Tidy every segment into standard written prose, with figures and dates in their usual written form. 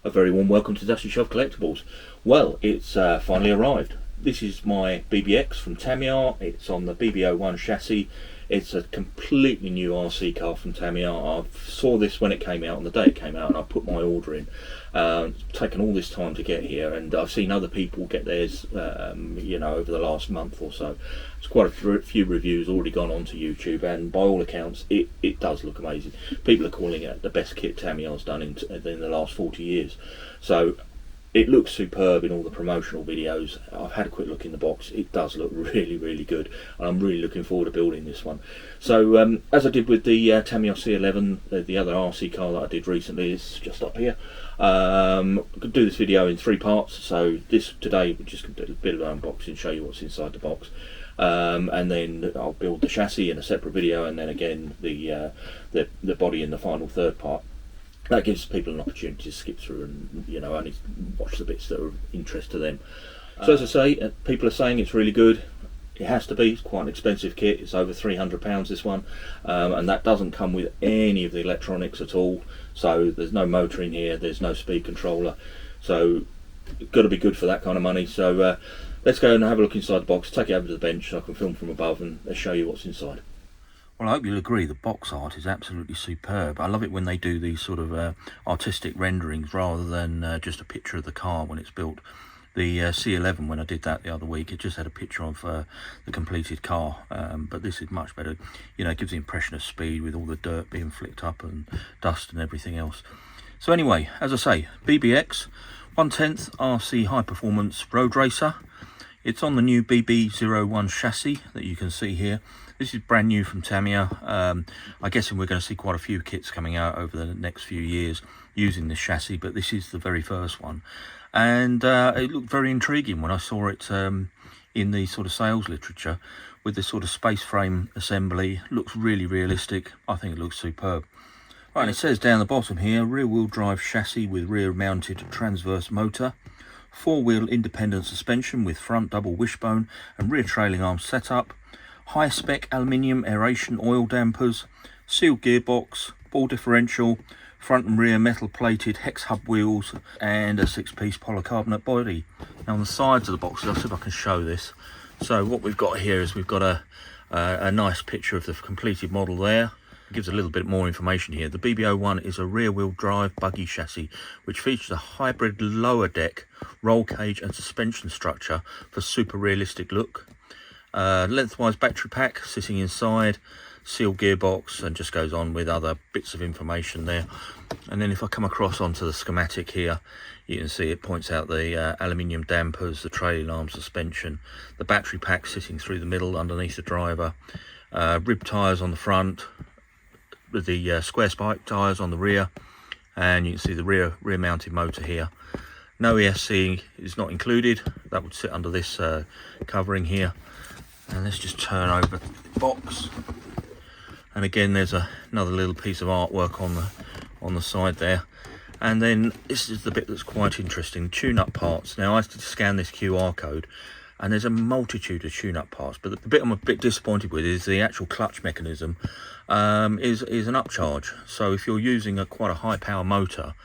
A very warm welcome to Dusty Shelf Collectibles. Well, it's finally arrived. This is my BBX from Tamiya. It's on the BB01 chassis. It's a completely new RC car from Tamiya. I saw this when it came out, on the day it came out, and I put my order in. It's taken all this time to get here, and I've seen other people get theirs, over the last month or so. There's quite a few reviews already gone onto YouTube, and by all accounts, it does look amazing. People are calling it the best kit Tamiya's done in the last 40 years. So it looks superb in all the promotional videos. I've had a quick look in the box. It does look really, really good, and I'm really looking forward to building this one. So as I did with the Tamiya C11, the other RC car that I did recently, is just up here. I'm going to do this video in 3 parts. So today we're just going to do a bit of an unboxing, show you what's inside the box, and then I'll build the chassis in a separate video, and then again the body in the final third part. That gives people an opportunity to skip through and only watch the bits that are of interest to them. So as I say, people are saying it's really good. It has to be. It's quite an expensive kit. It's over £300 this one, and that doesn't come with any of the electronics at all. So there's no motor in here. There's no speed controller. So it's got to be good for that kind of money. So let's go and have a look inside the box. Take it over to the bench so I can film from above and show you what's inside. Well, I hope you'll agree the box art is absolutely superb. I love it when they do these sort of artistic renderings rather than just a picture of the car when it's built. The C11, when I did that the other week, it just had a picture of the completed car, but this is much better. It gives the impression of speed with all the dirt being flicked up and dust and everything else. So anyway, as I say, BBX 1/10 RC high performance road racer. It's on the new BB01 chassis that you can see here. This is brand new from Tamiya. I guess we're going to see quite a few kits coming out over the next few years using this chassis, but this is the very first one. And it looked very intriguing when I saw it in the sort of sales literature with this sort of space frame assembly. Looks really realistic. I think it looks superb. Right, and it says down the bottom here, rear-wheel drive chassis with rear-mounted transverse motor. 4-wheel independent suspension with front double wishbone and rear trailing arm setup. High-spec aluminium aeration oil dampers, sealed gearbox, ball differential, front and rear metal-plated hex hub wheels, and a 6-piece polycarbonate body. Now on the sides of the box, I'll see if I can show this. So what we've got here is we've got a nice picture of the completed model there. It gives a little bit more information here. The BB01 is a rear-wheel drive buggy chassis which features a hybrid lower deck, roll cage and suspension structure for super realistic look. Lengthwise battery pack sitting inside, sealed gearbox, and just goes on with other bits of information there. And then if I come across onto the schematic here, you can see it points out the aluminium dampers, the trailing arm suspension, the battery pack sitting through the middle underneath the driver, rib tyres on the front, with the square spike tyres on the rear, and you can see the rear mounted motor here. No ESC is not included. That would sit under this covering here. And let's just turn over the box, and again there's another little piece of artwork on the side there. And then this is the bit that's quite interesting, tune-up parts. Now I had to scan this QR code, and there's a multitude of tune-up parts, but the bit I'm a bit disappointed with is the actual clutch mechanism is an upcharge. So if you're using quite a high power motor,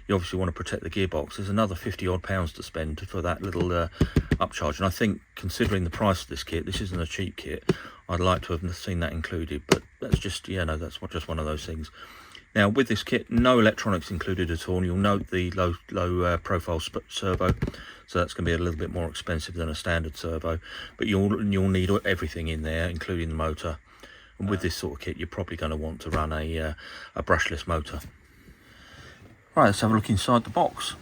you obviously want to protect the gearbox. There's another £50 odd to spend for that little upcharge, and I think considering the price of this kit, this isn't a cheap kit. I'd like to have seen that included, but that's just that's just one of those things. Now with this kit, no electronics included at all, and you'll note the low profile servo, so that's going to be a little bit more expensive than a standard servo, but you'll need everything in there, including the motor. And with this sort of kit, you're probably going to want to run a brushless motor. Right, let's have a look inside the box.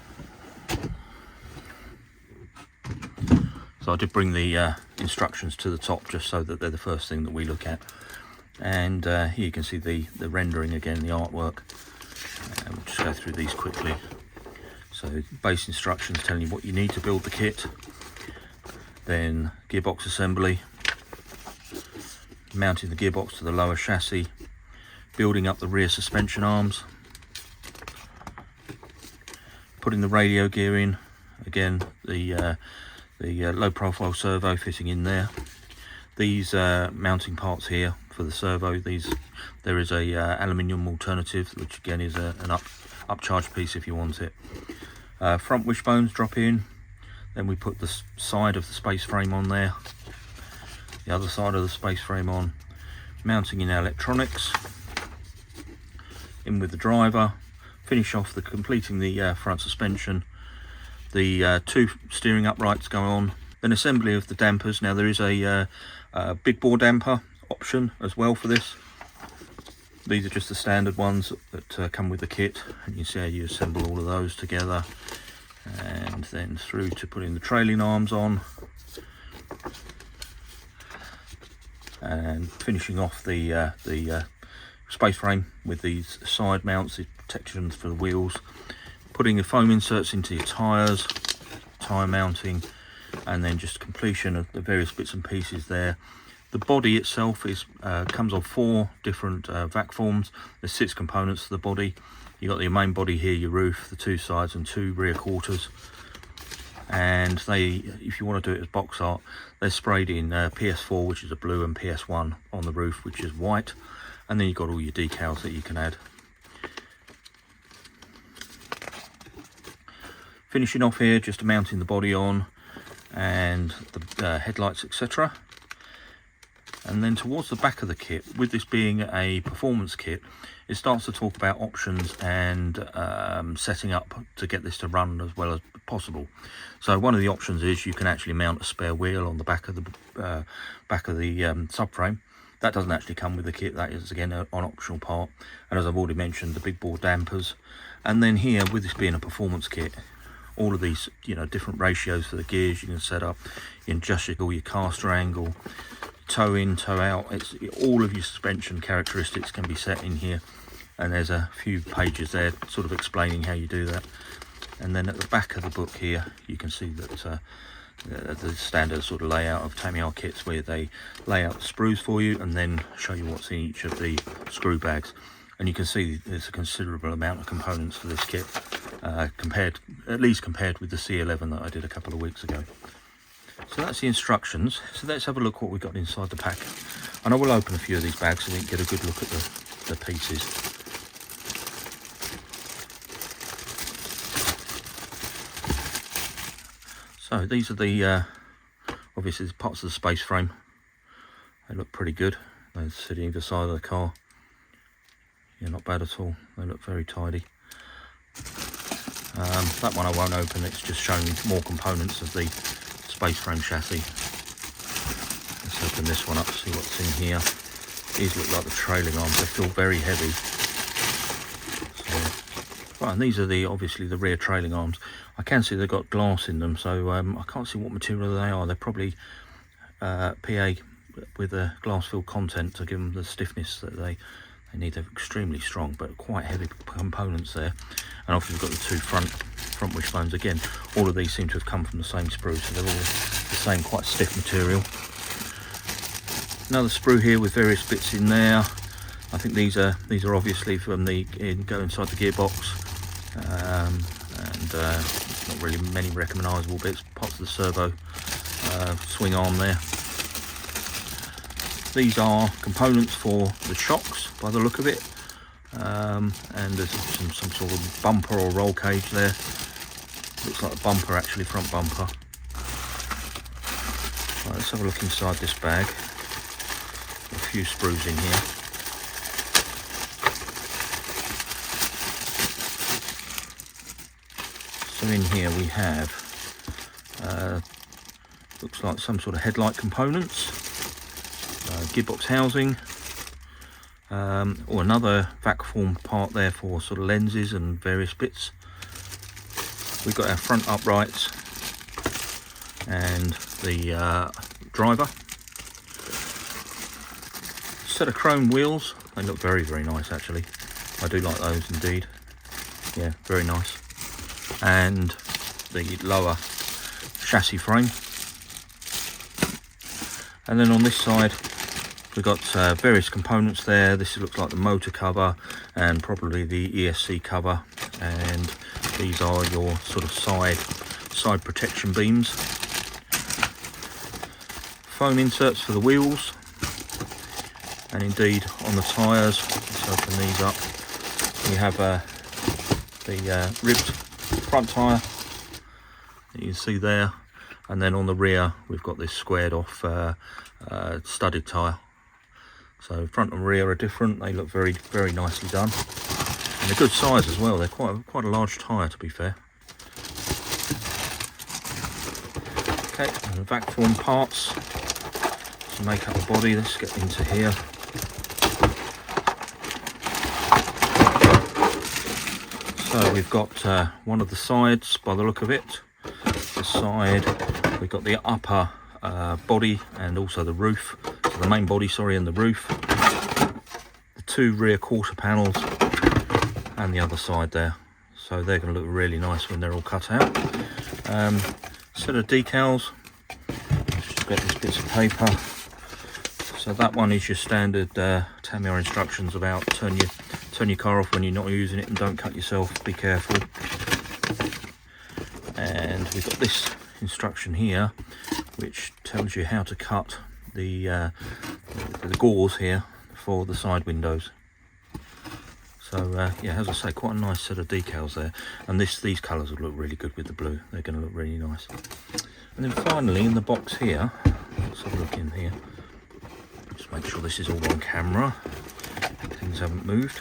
So I did bring the instructions to the top just so that they're the first thing that we look at. And here you can see the rendering again, the artwork. And we'll just go through these quickly. So base instructions telling you what you need to build the kit. Then gearbox assembly, mounting the gearbox to the lower chassis, building up the rear suspension arms, putting the radio gear in, again the low profile servo fitting in there. These mounting parts here for the servo, there is a aluminium alternative, which again is an upcharge piece if you want it. Front wishbones drop in, then we put the side of the space frame on there, the other side of the space frame on, mounting in our electronics, in with the driver, finish off completing the front suspension, the 2 steering uprights go on, then assembly of the dampers. Now there is a big bore damper option as well for this. These are just the standard ones that come with the kit, and you see how you assemble all of those together, and then through to putting the trailing arms on and finishing off the space frame with these side mounts, the protections for the wheels, putting the foam inserts into your tyres, tyre mounting, and then just completion of the various bits and pieces there. The body itself comes on 4 different vac forms. There's 6 components to the body. You've got your main body here, your roof, the 2 sides and 2 rear quarters. And they, if you want to do it as box art, they're sprayed in PS4, which is a blue, and PS1 on the roof, which is white. And then you've got all your decals that you can add. Finishing off here, just mounting the body on and the headlights, etc. And then towards the back of the kit, with this being a performance kit, it starts to talk about options and setting up to get this to run as well as possible. So one of the options is you can actually mount a spare wheel on the back of the subframe. That doesn't actually come with the kit. That is again an optional part. And as I've already mentioned, the big bore dampers. And then here, with this being a performance kit, all of these, you know, different ratios for the gears you can set up. You can adjust your caster angle, toe in, toe out. It's all of your suspension characteristics can be set in here, and there's a few pages there sort of explaining how you do that. And then at the back of the book here, you can see that the standard sort of layout of Tamiya kits, where they lay out the sprues for you and then show you what's in each of the screw bags. And you can see there's a considerable amount of components for this kit, at least compared with the C11 that I did a couple of weeks ago. So that's the instructions. So let's have a look what we've got inside the pack. And I will open a few of these bags so we can get a good look at the pieces. So these are the, obviously the parts of the space frame. They look pretty good. They sit either side of the car. Yeah, not bad at all. They look very tidy. That one I won't open. It's just showing more components of the space frame chassis. Let's open this one up, see what's in here. These look like the trailing arms. They feel very heavy. So, right, and these are obviously the rear trailing arms. I can see they've got glass in them, so I can't see what material they are. They're probably PA with a glass filled content to give them the stiffness that they need. They're extremely strong, but quite heavy components there. And obviously we've got the 2 front wishbones. Again, all of these seem to have come from the same sprue, so they're all the same, quite stiff material. Another sprue here with various bits in there. I think these are obviously from go inside the gearbox, and not really many recognisable bits. Parts of the servo swing arm there. These are components for the shocks by the look of it, and there's some sort of bumper or roll cage there. Looks like a bumper, actually, front bumper. Right, let's have a look inside this bag. A few sprues in here. So in here we have looks like some sort of headlight components. Gearbox housing, or another vac form part there for sort of lenses and various bits. We've got our front uprights and the driver. Set of chrome wheels. They look very, very nice, actually. I do like those indeed. Yeah, very nice. And the lower chassis frame. And then on this side, we've got various components there. This looks like the motor cover and probably the ESC cover, and these are your sort of side protection beams. Foam inserts for the wheels, and indeed on the tyres. Let's open these up. We have the ribbed front tyre that you can see there, and then on the rear we've got this squared off studded tyre. So front and rear are different. They look very, very nicely done, and they're good size as well. They're quite a large tyre, to be fair. Okay, and the vac form parts to make up the body. Let's get into here. So we've got one of the sides, by the look of it. The side, we've got the upper body and also the roof. So the main body, sorry, and the roof. The two rear quarter panels and the other side there. So they're going to look really nice when they're all cut out. Set of decals. Let's just get these bits of paper. So that one is your standard Tamiya instructions about turn your car off when you're not using it and don't cut yourself, be careful. And we've got this instruction here which tells you how to cut the gauze here for the side windows. So yeah, as I say, quite a nice set of decals there, and these colours will look really good with the blue. They're going to look really nice. And then finally in the box here, let's have a look in here. Just make sure this is all on camera, things haven't moved.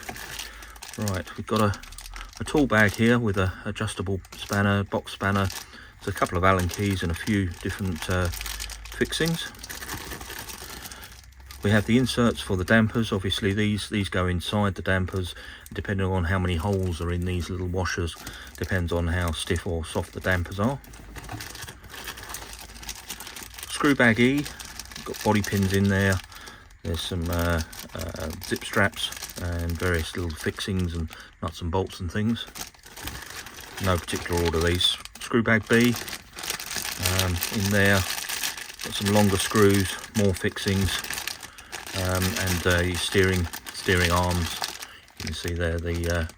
Right, we've got a tool bag here with a adjustable spanner, box spanner. There's a couple of Allen keys and a few different fixings. We have the inserts for the dampers. Obviously these go inside the dampers, depending on how many holes are in these little washers, depends on how stiff or soft the dampers are. Screw bag E, got body pins in there. There's some zip straps and various little fixings and nuts and bolts and things. No particular order these. Screw bag B, in there, got some longer screws, more fixings, and your steering arms. You can see there the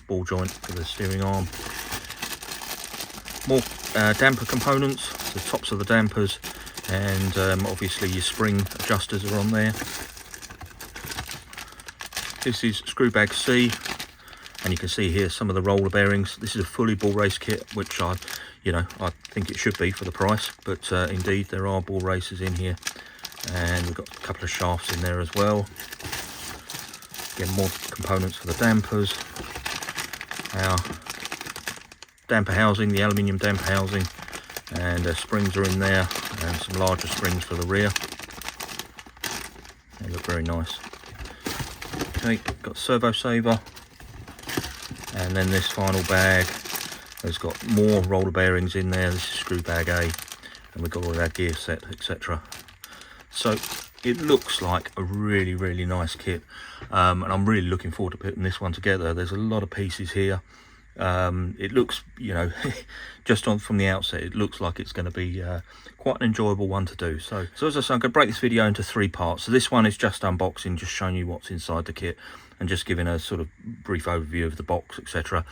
ball joint for the steering arm. More damper components, the tops of the dampers, and obviously your spring adjusters are on there. This is screw bag C, and you can see here some of the roller bearings. This is a fully ball race kit, which I think it should be for the price, but indeed there are ball races in here, and we've got a couple of shafts in there as well. Again, more components for the dampers. Our damper housing, the aluminium damper housing, and springs are in there, and some larger springs for the rear. They look very nice. Okay, got servo saver, and then this final bag has got more roller bearings in there. This is screw bag A, and we've got all of our gear set, etc. So it looks like a really, really nice kit, and I'm really looking forward to putting this one together. There's a lot of pieces here. It looks, just from the outset, it looks like it's going to be quite an enjoyable one to do. So as I say, I'm going to break this video into 3 parts. So this one is just unboxing, just showing you what's inside the kit and just giving a sort of brief overview of the box, etc.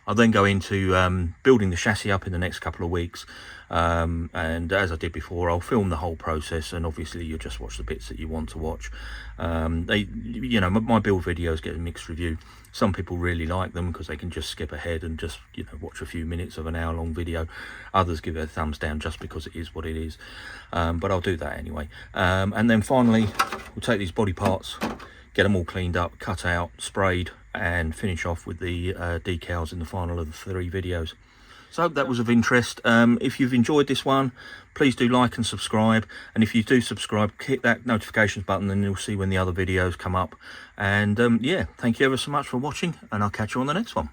I'll then go into building the chassis up in the next couple of weeks, and as I did before, I'll film the whole process, and obviously you'll just watch the bits that you want to watch. My build videos get a mixed review. Some people really like them because they can just skip ahead and just watch a few minutes of an hour-long video. Others give it a thumbs down just because it is what it is, but I'll do that anyway. And then finally, we'll take these body parts, get them all cleaned up, cut out, sprayed, and finish off with the decals in the final of the 3 videos. So I hope that was of interest. If you've enjoyed this one, please do like and subscribe, and if you do subscribe, hit that notifications button and you'll see when the other videos come up. And yeah, thank you ever so much for watching, and I'll catch you on the next one.